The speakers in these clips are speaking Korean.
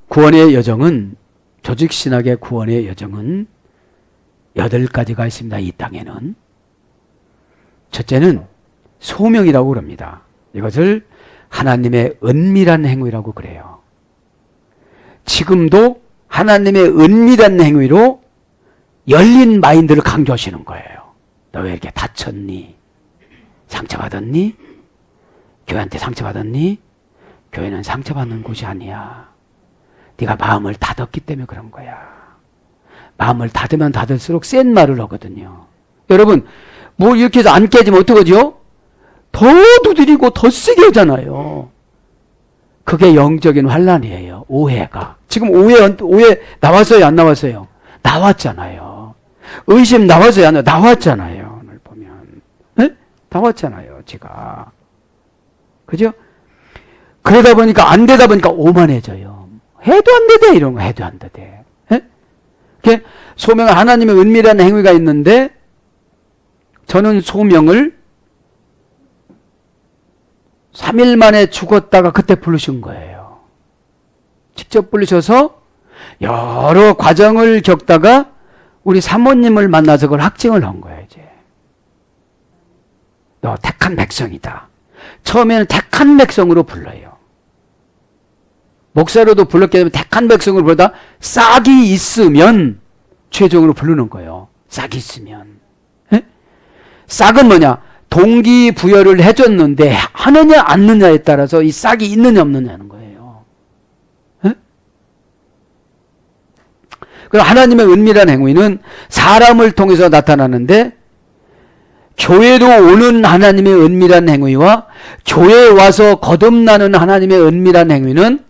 구원의 여정은, 조직신학의 구원의 여정은 8가지가 있습니다. 이 땅에는. 첫째는 소명이라고 그럽니다. 이것을 하나님의 은밀한 행위라고 그래요. 지금도 하나님의 은밀한 행위로 열린 마인드를 강조하시는 거예요. 너 왜 이렇게 다쳤니? 상처받았니? 교회한테 상처받았니? 교회는 상처받는 곳이 아니야. 네가 마음을 닫았기 때문에 그런 거야. 마음을 닫으면 닫을수록 센 말을 하거든요. 여러분, 뭐 이렇게 해서 안 깨지면 어떡하죠? 더 두드리고 더 세게 하잖아요. 그게 영적인 환란이에요. 오해가. 지금 오해 나왔어요? 안 나왔어요? 나왔잖아요. 의심 나왔어요? 안 나왔잖아요. 오늘 보면. 네? 나왔잖아요. 제가. 그죠? 그러다 보니까 안 되다 보니까 오만해져요. 해도 안 되대. 이런 거 해도 안 되대. 네? 소명은 하나님의 은밀한 행위가 있는데 저는 소명을 3일 만에 죽었다가 그때 부르신 거예요. 직접 부르셔서 여러 과정을 겪다가 우리 사모님을 만나서 그걸 확증을 한 거예요. 이제 너 택한 백성이다. 처음에는 택한 백성으로 불러요. 목사로도 불렀기 때문에 택한 백성으로 부르다 싹이 있으면 최종으로 부르는 거예요. 싹이 있으면. 에? 싹은 뭐냐? 동기부여를 해줬는데 하느냐 않느냐에 따라서 이 싹이 있느냐 없느냐는 거예요. 에? 그럼 하나님의 은밀한 행위는 사람을 통해서 나타나는데 교회로 오는 하나님의 은밀한 행위와 교회에 와서 거듭나는 하나님의 은밀한 행위는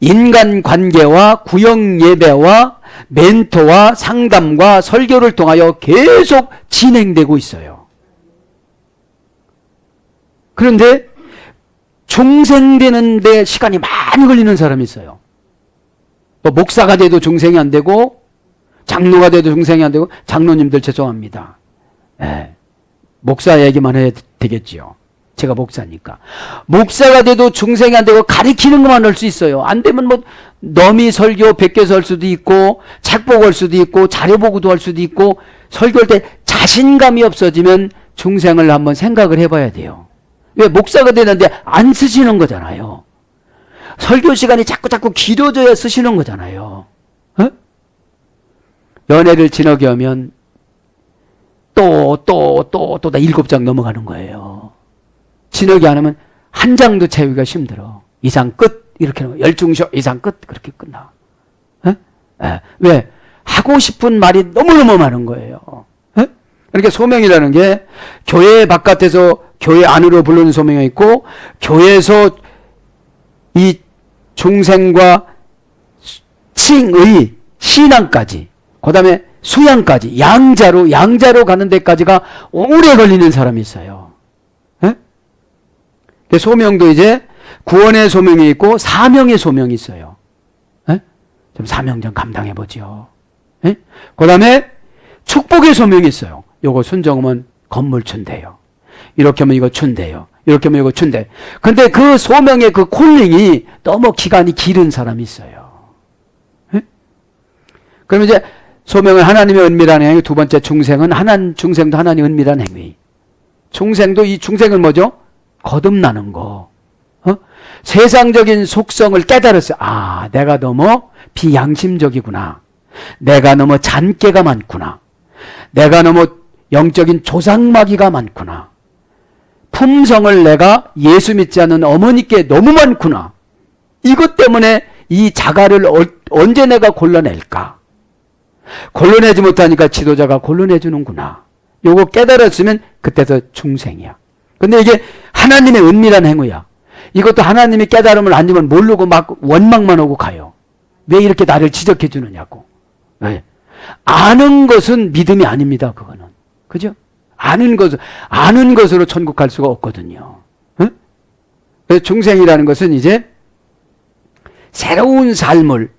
인간관계와 구역예배와 멘토와 상담과 설교를 통하여 계속 진행되고 있어요. 그런데 중생되는데 시간이 많이 걸리는 사람이 있어요. 뭐 목사가 돼도 중생이 안 되고 장로가 돼도 중생이 안 되고 장로님들 죄송합니다. 네. 목사 얘기만 해야 되겠지요. 제가 목사니까. 목사가 돼도 중생이 안 되고 가리키는 것만 할 수 있어요. 안 되면 뭐 너미 설교 100개 할 수도 있고 책 보고 할 수도 있고 자료 보고도 할 수도 있고 설교할 때 자신감이 없어지면 중생을 한번 생각을 해봐야 돼요. 왜? 목사가 되는데 안 쓰시는 거잖아요. 설교 시간이 자꾸 길어져야 쓰시는 거잖아요. 어? 연애를 진하게 하면 또 7장 넘어가는 거예요. 진하게 안 하면 한 장도 채우기가 힘들어. 이상 끝 이렇게 하면 열중쇼 이상 끝 그렇게 끝나. 에? 에. 왜? 하고 싶은 말이 너무너무 많은 거예요. 에? 그러니까 소명이라는 게 교회 바깥에서 교회 안으로 부르는 소명이 있고 교회에서 이 중생과 칭의 신앙까지 그 다음에 수양까지 양자로 가는 데까지가 오래 걸리는 사람이 있어요. 에? 소명도 이제 구원의 소명이 있고 사명의 소명이 있어요. 에? 좀 사명 좀 감당해 보죠. 그 다음에 축복의 소명이 있어요. 요거 순정하면 건물 준대요. 이렇게 하면 이거 준대요. 이렇게 하면 이거 준대. 근데 그 소명의 그 콜링이 너무 기간이 길은 사람이 있어요. 에? 그러면 이제 소명은 하나님의 은밀한 행위, 두 번째 중생도 하나님의 은밀한 행위. 중생도 이 중생은 뭐죠? 거듭나는 거. 세상적인 속성을 깨달았어요. 아, 내가 너무 비양심적이구나. 내가 너무 잔꾀가 많구나. 내가 너무 영적인 조상마귀가 많구나. 품성을 내가 예수 믿지 않는 어머니께 너무 많구나. 이것 때문에 이 자가를 언제 내가 골라낼까? 골라내지 못하니까 지도자가 골라내주는구나. 요거 깨달았으면 그때서 중생이야. 근데 이게 하나님의 은밀한 행위야. 이것도 하나님이 깨달음을 안 주면 모르고 막 원망만 하고 가요. 왜 이렇게 나를 지적해 주느냐고. 네. 아는 것은 믿음이 아닙니다. 그거는. 그죠? 아는 것으로 천국 갈 수가 없거든요. 네? 중생이라는 것은 이제 새로운 삶을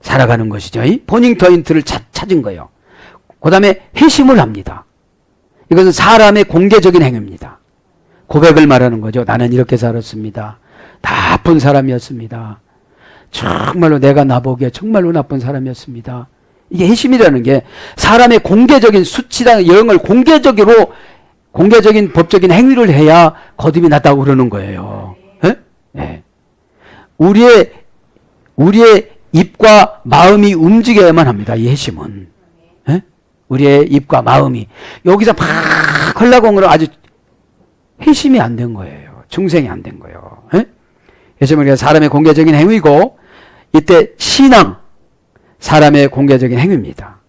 살아가는 것이죠. 포닝 포인트를 찾은 거예요. 그 다음에 회심을 합니다. 이것은 사람의 공개적인 행위입니다. 고백을 말하는 거죠. 나는 이렇게 살았습니다. 나쁜 사람이었습니다. 정말로 내가 나보기에 정말로 나쁜 사람이었습니다. 이게 회심이라는 게 사람의 공개적인 수치나 영을 공개적인 법적인 행위를 해야 거듭이 났다고 그러는 거예요. 예? 예. 우리의 입과 마음이 움직여야만 합니다. 이 회심은. 예? 우리의 입과 마음이. 여기서 막 하려고 한 거는 아주 회심이 안 된 거예요. 중생이 안 된 거예요. 예? 회심은 사람의 공개적인 행위고, 이때 신앙, 사람의 공개적인 행위입니다.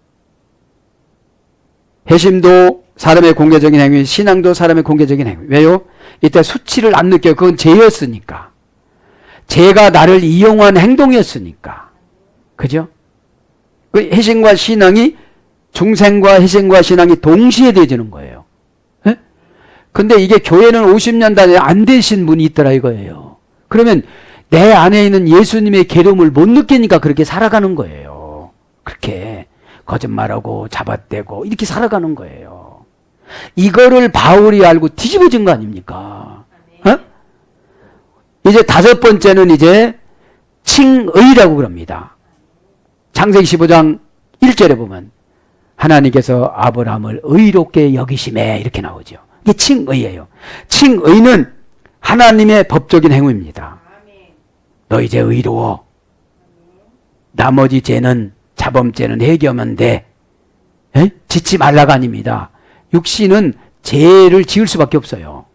회심도 사람의 공개적인 행위, 신앙도 사람의 공개적인 행위. 왜요? 이때 수치를 안 느껴요. 그건 죄였으니까. 죄가 나를 이용한 행동이었으니까. 그죠? 그 회심과 신앙이, 중생과 회심과 신앙이 동시에 되어지는 거예요. 예? 근데 이게 교회는 50년 단에 안 되신 분이 있더라 이거예요. 그러면 내 안에 있는 예수님의 계름을 못 느끼니까 그렇게 살아가는 거예요. 그렇게 거짓말하고 잡아떼고 이렇게 살아가는 거예요. 이거를 바울이 알고 뒤집어진 거 아닙니까? 어? 이제 다섯 번째는 이제 칭의라고 그럽니다. 창세기 15장 1절에 보면 하나님께서 아브라함을 의롭게 여기심에 이렇게 나오죠. 이게 칭의예요. 칭의는 하나님의 법적인 행위입니다. 너 이제 의로워. 나머지 죄는 자범죄는 해결하면 돼. 에? 짓지 말라가 아닙니다. 육신은 죄를 지을 수밖에 없어요.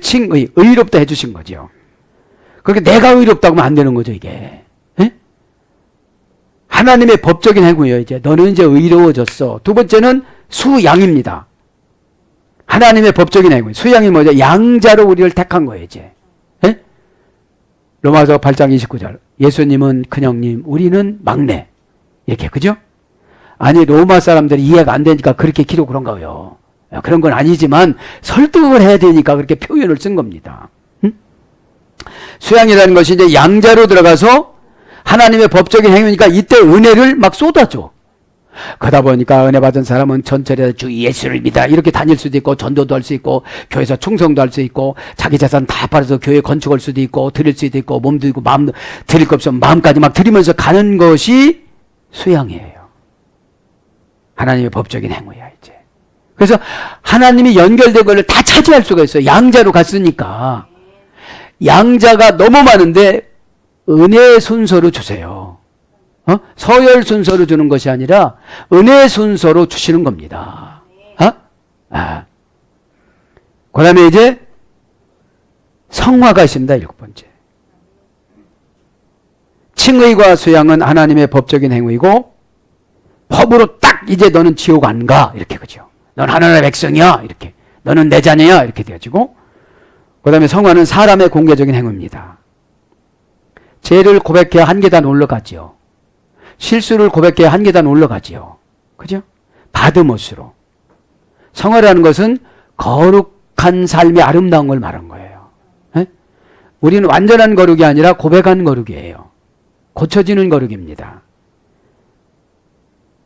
칭의, 의롭다 해주신 거죠. 그렇게 내가 의롭다고 하면 안 되는 거죠, 이게. 에? 하나님의 법적인 행위예요, 이제. 너는 이제 의로워졌어. 두 번째는 수양입니다. 하나님의 법적인 행위. 수양이 뭐죠? 양자로 우리를 택한 거예요, 이제. 에? 로마서 8장 29절. 예수님은 큰형님, 우리는 막내. 이렇게, 그죠? 아니, 로마 사람들이 이해가 안 되니까 그렇게 기록을 한 거예요. 그런 건 아니지만 설득을 해야 되니까 그렇게 표현을 쓴 겁니다. 응? 수양이라는 것이 이제 양자로 들어가서 하나님의 법적인 행위니까 이때 은혜를 막 쏟아줘. 그러다 보니까 은혜 받은 사람은 전철에 주 예수를 믿어 이렇게 다닐 수도 있고, 전도도 할 수 있고, 교회에서 충성도 할 수 있고, 자기 재산 다 팔아서 교회 건축할 수도 있고, 드릴 수도 있고, 몸도 있고, 마음도 드릴 거 없으면 마음까지 막 드리면서 가는 것이 수양이에요. 하나님의 법적인 행위야 이제. 그래서 하나님이 연결된 것을 다 차지할 수가 있어요. 양자로 갔으니까. 양자가 너무 많은데 은혜 순서로 주세요. 서열 순서로 주는 것이 아니라 은혜 순서로 주시는 겁니다. 그 다음에 이제 성화가 있습니다. 7번째. 칭의과 수양은 하나님의 법적인 행위고, 법으로 딱 이제 너는 지옥 안 가. 이렇게, 그죠? 넌 하나님의 백성이야. 이렇게. 너는 내 자녀야. 이렇게 되어지고, 그 다음에 성화는 사람의 공개적인 행위입니다. 죄를 고백해야 한 계단 올라가지요. 실수를 고백해야 한 계단 올라가지요. 그죠? 받음옷으로. 성화라는 것은 거룩한 삶이 아름다운 걸 말한 거예요. 에? 우리는 완전한 거룩이 아니라 고백한 거룩이에요. 고쳐지는 거룩입니다.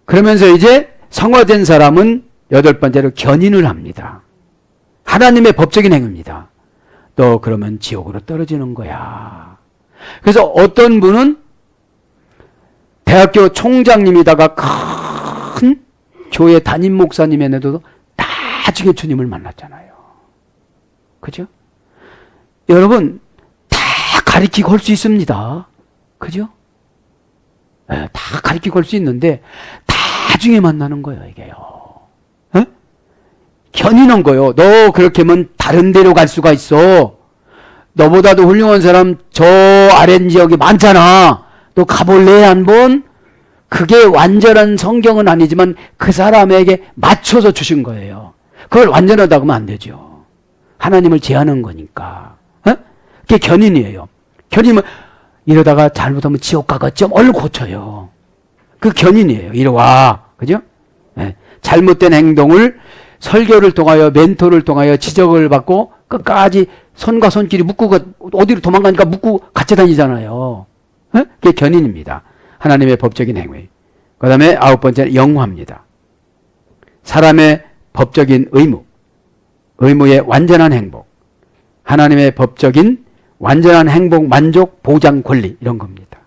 그러면서 이제 성화된 사람은 8번째로 견인을 합니다. 하나님의 법적인 행위입니다. 너 그러면 지옥으로 떨어지는 거야. 그래서 어떤 분은 대학교 총장님이다가 큰 교회 담임 목사님에도 나중에 주님을 만났잖아요. 그죠? 여러분, 다 가리키고 할 수 있습니다. 그죠? 네, 다 가리키고 할 수 있는데 나중에 만나는 거예요, 이게요. 에? 견인한 거예요. 너 그렇게 하면 다른 데로 갈 수가 있어. 너보다도 훌륭한 사람 저 아래 지역이 많잖아. 너 가볼래 한번? 그게 완전한 성경은 아니지만 그 사람에게 맞춰서 주신 거예요. 그걸 완전하다고 하면 안 되죠. 하나님을 제하는 거니까. 에? 그게 견인이에요. 견인은 이러다가 잘못하면 지옥 가겠죠? 얼른 고쳐요. 그 견인이에요. 이리 와. 그죠? 네. 잘못된 행동을 설교를 통하여, 멘토를 통하여 지적을 받고 끝까지 손과 손길이 묶고 어디로 도망가니까 묶고 같이 다니잖아요. 네? 그게 견인입니다. 하나님의 법적인 행위. 그 다음에 9번째는 영화입니다. 사람의 법적인 의무. 의무의 완전한 행복. 하나님의 법적인 완전한 행복, 만족, 보장, 권리 이런 겁니다.